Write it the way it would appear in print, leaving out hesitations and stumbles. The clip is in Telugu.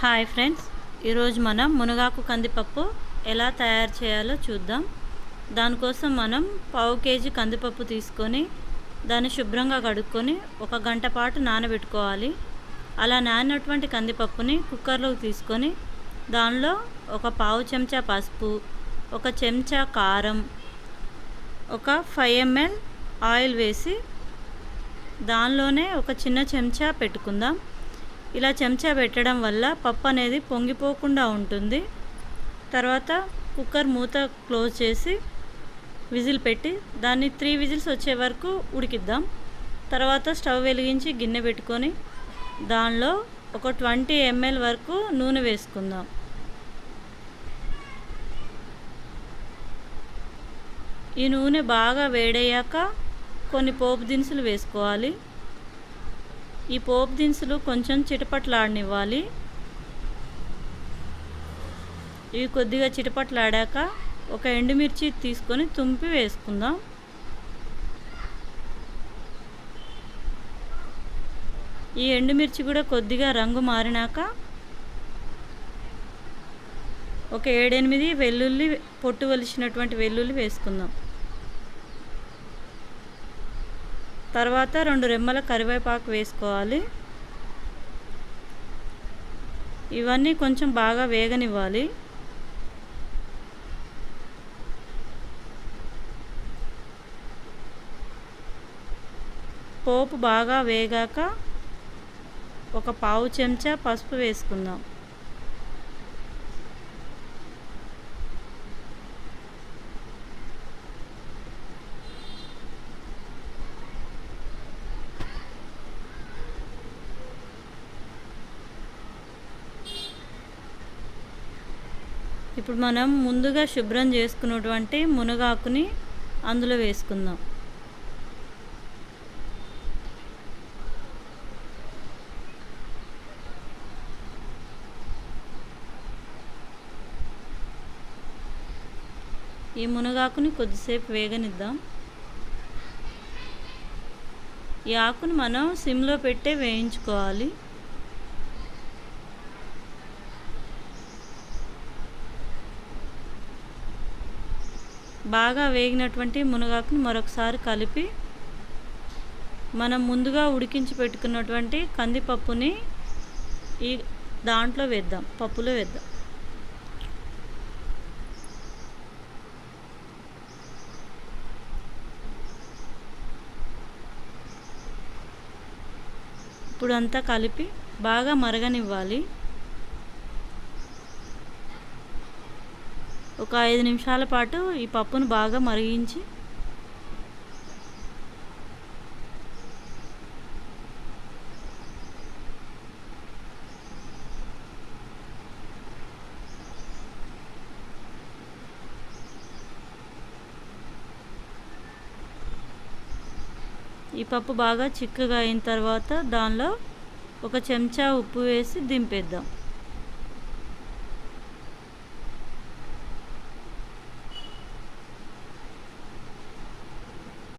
హాయ్ ఫ్రెండ్స్, ఈరోజు మనం మునగాకు కందిపప్పు ఎలా తయారు చేయాలో చూద్దాం. దానికోసం మనం 1/2 కేజీ కందిపప్పు తీసుకొని దాన్ని శుభ్రంగా కడుక్కొని 1 గంట పాటు నానబెట్టుకోవాలి. అలా నానినటువంటి కందిపప్పుని కుక్కర్లోకి తీసుకొని దానిలో 1/4 చెంచా పసుపు, 1 చెంచా కారం, 5 ml ఆయిల్ వేసి దానిలోనే 1 చిన్న చెంచా పెట్టుకుందాం. ఇలా చెంచా పెట్టడం వల్ల పప్పు అనేది పొంగిపోకుండా ఉంటుంది. తర్వాత కుక్కర్ మూత క్లోజ్ చేసి విజిల్ పెట్టి దాన్ని 3 విజిల్స్ వచ్చే వరకు ఉడికిద్దాం. తర్వాత స్టవ్ వెలిగించి గిన్నె పెట్టుకొని దానిలో 20 ml వరకు నూనె వేసుకుందాం. ఈ నూనె బాగా వేడయ్యాక కొన్ని పోపు దినుసులు వేసుకోవాలి. ఈ పోపు దినుసులు కొంచెం చిటపట్లాడనివ్వాలి. ఇవి కొద్దిగా చిటపట్లాడాక 1 ఎండుమిర్చి తీసుకొని తుంపి వేసుకుందాం. ఈ ఎండుమిర్చి కూడా కొద్దిగా రంగు మారినాక 7-8 వెల్లుల్లి, పొట్టు వలిసినటువంటి వెల్లుల్లి వేసుకుందాం. తర్వాత 2 రెమ్మల కరివేపాకు వేసుకోవాలి. ఇవన్నీ కొంచెం బాగా వేగనివ్వాలి. పోపు బాగా వేగాక 1/4 చెంచా పసుపు వేసుకుందాం. ఇప్పుడు మనం ముందుగా శుభ్రం చేసుకున్నటువంటి మునగాకుని అందులో వేసుకుందాం. ఈ మునగాకుని కొద్దిసేపు వేగనిద్దాం. ఈ ఆకుని మనం సిమ్లో పెట్టే వేయించుకోవాలి. బాగా వేగినటువంటి మునగాకుని మరొకసారి కలిపి మనం ముందుగా ఉడికించి పెట్టుకున్నటువంటి కందిపప్పుని ఈ దాంట్లో వేద్దాం, పప్పులో వేద్దాం. ఇప్పుడు అంతా కలిపి బాగా మరగనివ్వాలి. ఒక 5 నిమిషాల పాటు ఈ పప్పును బాగా మరిగించి ఈ పప్పు బాగా చిక్కగా అయిన తర్వాత దానిలో 1 చెంచా ఉప్పు వేసి దింపేద్దాం.